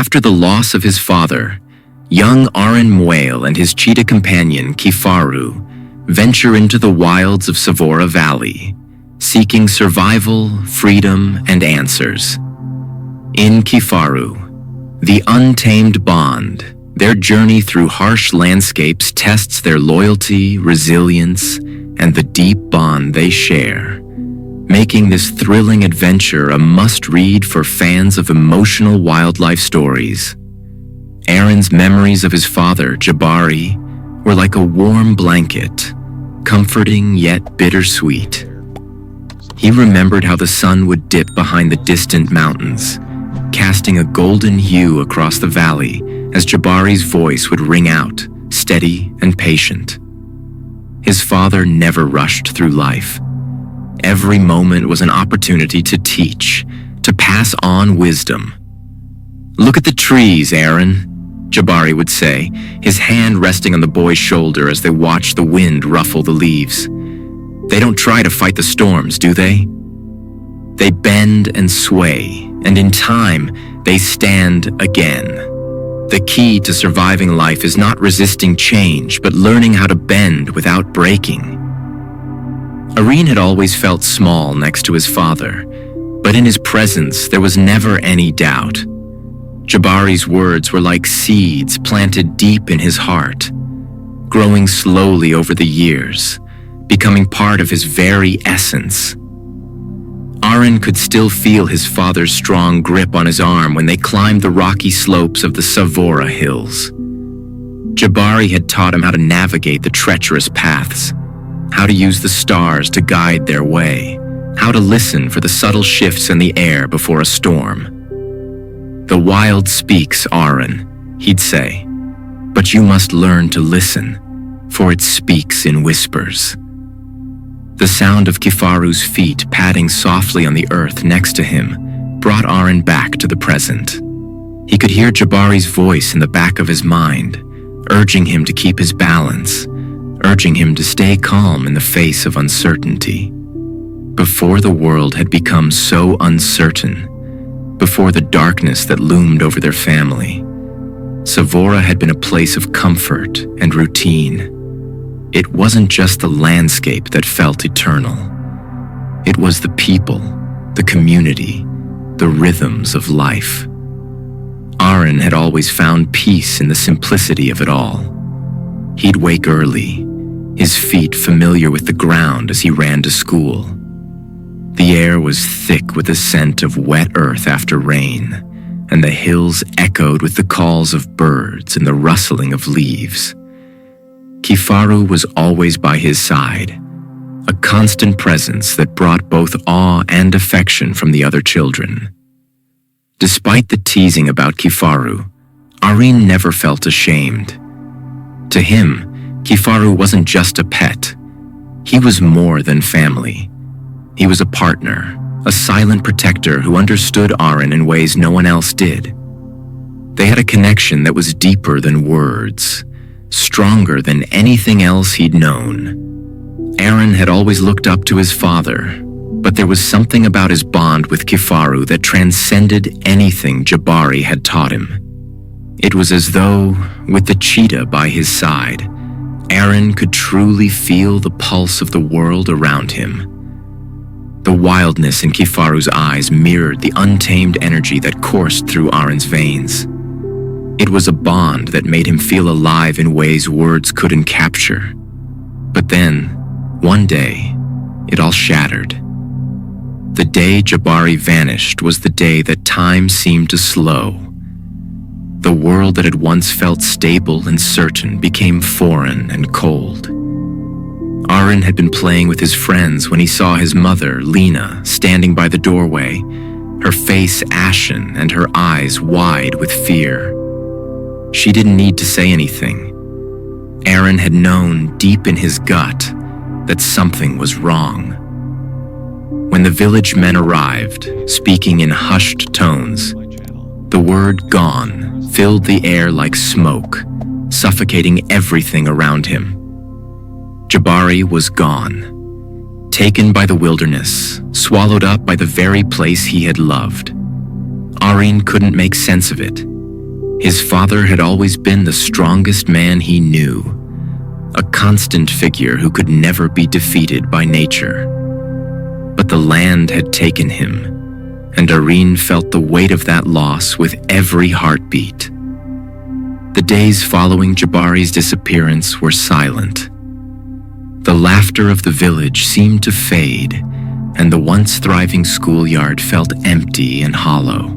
After the loss of his father, young Arin Mwale and his cheetah companion Kifaru venture into the wilds of Savora Valley, seeking survival, freedom, and answers. In Kifaru, the Untamed Bond, their journey through harsh landscapes tests their loyalty, resilience, and the deep bond they share, making this thrilling adventure a must-read for fans of emotional wildlife stories. Arin's memories of his father, Jabari, were like a warm blanket, comforting yet bittersweet. He remembered how the sun would dip behind the distant mountains, casting a golden hue across the valley as Jabari's voice would ring out, steady and patient. His father never rushed through life. Every moment was an opportunity to teach, to pass on wisdom. "Look at the trees, Arin," Jabari would say, his hand resting on the boy's shoulder as they watched the wind ruffle the leaves. "They don't try to fight the storms, do they? They bend and sway, and in time, they stand again. The key to surviving life is not resisting change, but learning how to bend without breaking." Arin had always felt small next to his father, but in his presence there was never any doubt. Jabari's words were like seeds planted deep in his heart, growing slowly over the years, becoming part of his very essence. Arin could still feel his father's strong grip on his arm when they climbed the rocky slopes of the Savora Hills. Jabari had taught him how to navigate the treacherous paths, how to use the stars to guide their way, how to listen for the subtle shifts in the air before a storm. "The wild speaks, Arin," he'd say, "but you must learn to listen, for it speaks in whispers." The sound of Kifaru's feet padding softly on the earth next to him brought Arin back to the present. He could hear Jabari's voice in the back of his mind, urging him to keep his balance, urging him to stay calm in the face of uncertainty. Before the world had become so uncertain, before the darkness that loomed over their family, Savora had been a place of comfort and routine. It wasn't just the landscape that felt eternal. It was the people, the community, the rhythms of life. Arin had always found peace in the simplicity of it all. He'd wake early, his feet familiar with the ground as he ran to school. The air was thick with the scent of wet earth after rain, and the hills echoed with the calls of birds and the rustling of leaves. Kifaru was always by his side, a constant presence that brought both awe and affection from the other children. Despite the teasing about Kifaru, Arin never felt ashamed. To him, Kifaru wasn't just a pet. He was more than family. He was a partner, a silent protector who understood Arin in ways no one else did. They had a connection that was deeper than words, stronger than anything else he'd known. Arin had always looked up to his father, but there was something about his bond with Kifaru that transcended anything Jabari had taught him. It was as though, with the cheetah by his side, Arin could truly feel the pulse of the world around him. The wildness in Kifaru's eyes mirrored the untamed energy that coursed through Arin's veins. It was a bond that made him feel alive in ways words couldn't capture. But then, one day, it all shattered. The day Jabari vanished was the day that time seemed to slow. The world that had once felt stable and certain became foreign and cold. Arin had been playing with his friends when he saw his mother, Lena, standing by the doorway, her face ashen and her eyes wide with fear. She didn't need to say anything. Arin had known deep in his gut that something was wrong. When the village men arrived, speaking in hushed tones, the word "gone" filled the air like smoke, suffocating everything around him. Jabari was gone, taken by the wilderness, swallowed up by the very place he had loved. Arin couldn't make sense of it. His father had always been the strongest man he knew, a constant figure who could never be defeated by nature. But the land had taken him, and Arin felt the weight of that loss with every heartbeat. The days following Jabari's disappearance were silent. The laughter of the village seemed to fade, and the once thriving schoolyard felt empty and hollow.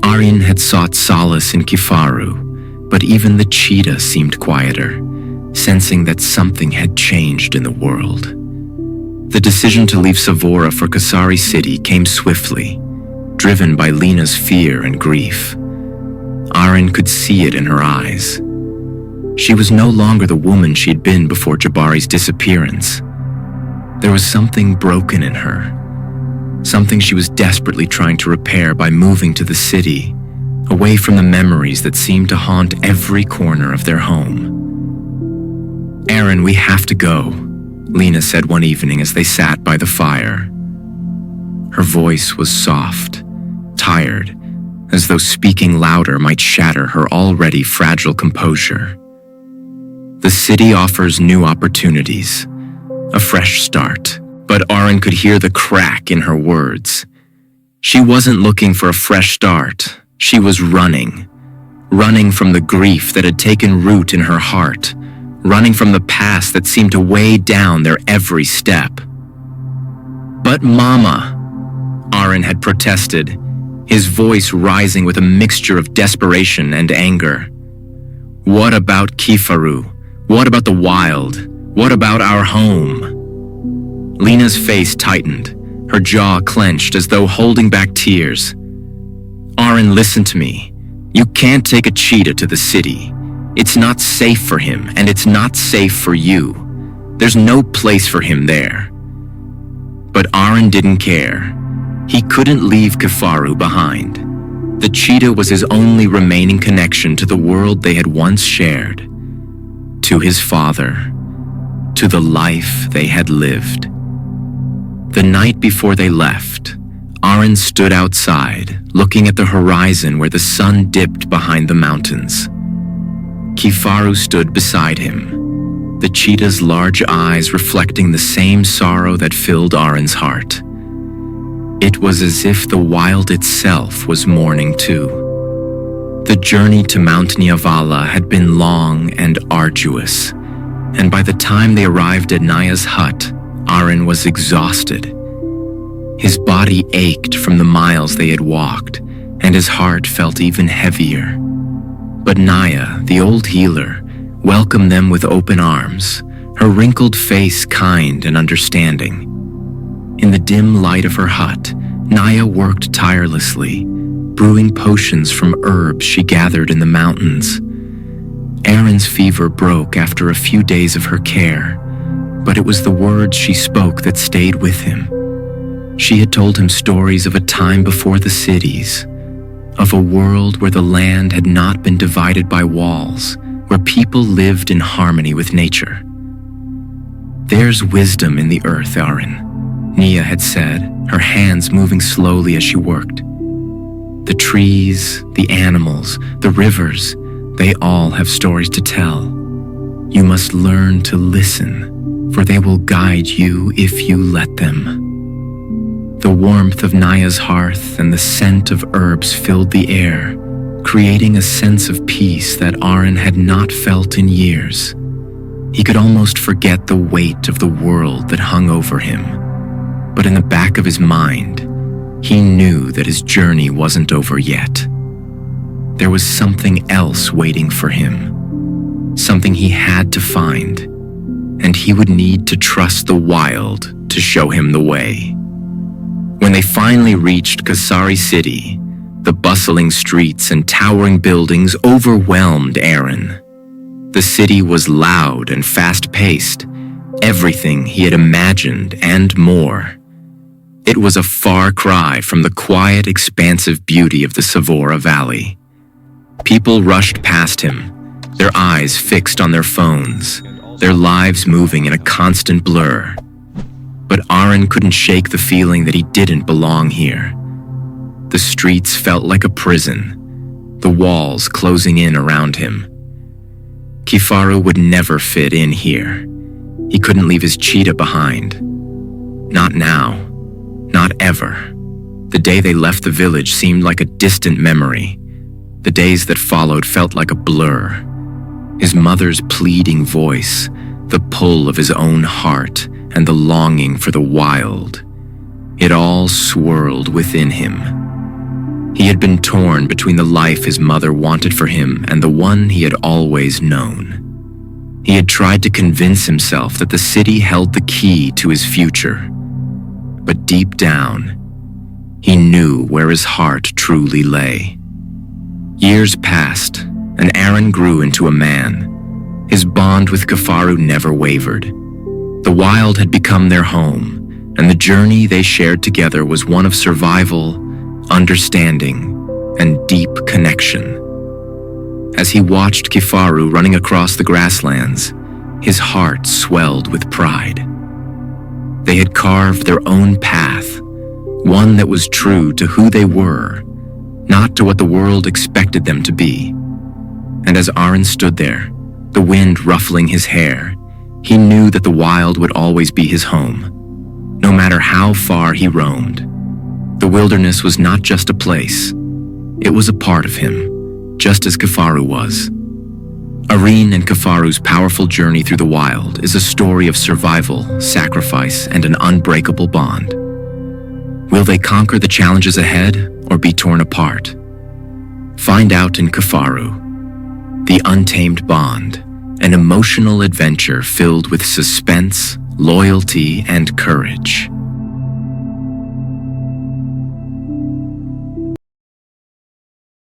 Arin had sought solace in Kifaru, but even the cheetah seemed quieter, sensing that something had changed in the world. The decision to leave Savora for Kasari City came swiftly, driven by Lena's fear and grief. Arin could see it in her eyes. She was no longer the woman she had been before Jabari's disappearance. There was something broken in her, something she was desperately trying to repair by moving to the city, away from the memories that seemed to haunt every corner of their home. "Arin, we have to go," Lena said one evening as they sat by the fire. Her voice was soft, tired, as though speaking louder might shatter her already fragile composure. The city offers new opportunities, a fresh start, but Arin could hear the crack in her words. She wasn't looking for a fresh start. She was running from the grief that had taken root in her heart, running from the past that seemed to weigh down their every step. "But Mama," Arin had protested, his voice rising with a mixture of desperation and anger. "What about Kifaru? What about the wild? What about our home?" Lena's face tightened, her jaw clenched as though holding back tears. "Arin, listen to me. You can't take a cheetah to the city. It's not safe for him, and it's not safe for you. There's no place for him there." But Arin didn't care. He couldn't leave Kifaru behind. The cheetah was his only remaining connection to the world they had once shared, to his father, to the life they had lived. The night before they left, Arin stood outside, looking at the horizon where the sun dipped behind the mountains. Kifaru stood beside him, the cheetah's large eyes reflecting the same sorrow that filled Arin's heart. It was as if the wild itself was mourning too. The journey to Mount Nyavala had been long and arduous, and by the time they arrived at Naya's hut, Arin was exhausted. His body ached from the miles they had walked, and his heart felt even heavier. But Naya, the old healer, welcomed them with open arms, her wrinkled face kind and understanding. In the dim light of her hut, Naya worked tirelessly, brewing potions from herbs she gathered in the mountains. Arin's fever broke after a few days of her care, but it was the words she spoke that stayed with him. She had told him stories of a time before the cities, of a world where the land had not been divided by walls, where people lived in harmony with nature. "There's wisdom in the earth, Arin," Nia had said, her hands moving slowly as she worked. "The trees, the animals, the rivers, they all have stories to tell. You must learn to listen, for they will guide you if you let them." The warmth of Naya's hearth and the scent of herbs filled the air, creating a sense of peace that Arin had not felt in years. He could almost forget the weight of the world that hung over him. But in the back of his mind, he knew that his journey wasn't over yet. There was something else waiting for him, something he had to find, and he would need to trust the wild to show him the way. When they finally reached Kasari City, the bustling streets and towering buildings overwhelmed Arin. The city was loud and fast-paced, everything he had imagined and more. It was a far cry from the quiet, expansive beauty of the Savora Valley. People rushed past him, their eyes fixed on their phones, their lives moving in a constant blur. But Arin couldn't shake the feeling that he didn't belong here. The streets felt like a prison, the walls closing in around him. Kifaru would never fit in here. He couldn't leave his cheetah behind. Not now. Not ever. The day they left the village seemed like a distant memory. The days that followed felt like a blur. His mother's pleading voice, the pull of his own heart, and the longing for the wild. It all swirled within him. He had been torn between the life his mother wanted for him and the one he had always known. He had tried to convince himself that the city held the key to his future. But deep down, he knew where his heart truly lay. Years passed, and Arin grew into a man. His bond with Kifaru never wavered. The wild had become their home, and the journey they shared together was one of survival, understanding, and deep connection. As he watched Kifaru running across the grasslands, his heart swelled with pride. They had carved their own path, one that was true to who they were, not to what the world expected them to be. And as Arin stood there, the wind ruffling his hair, he knew that the wild would always be his home, no matter how far he roamed. The wilderness was not just a place, it was a part of him, just as Kifaru was. Arin and Kifaru's powerful journey through the wild is a story of survival, sacrifice, and an unbreakable bond. Will they conquer the challenges ahead or be torn apart? Find out in Kifaru, the Untamed Bond, an emotional adventure filled with suspense, loyalty, and courage.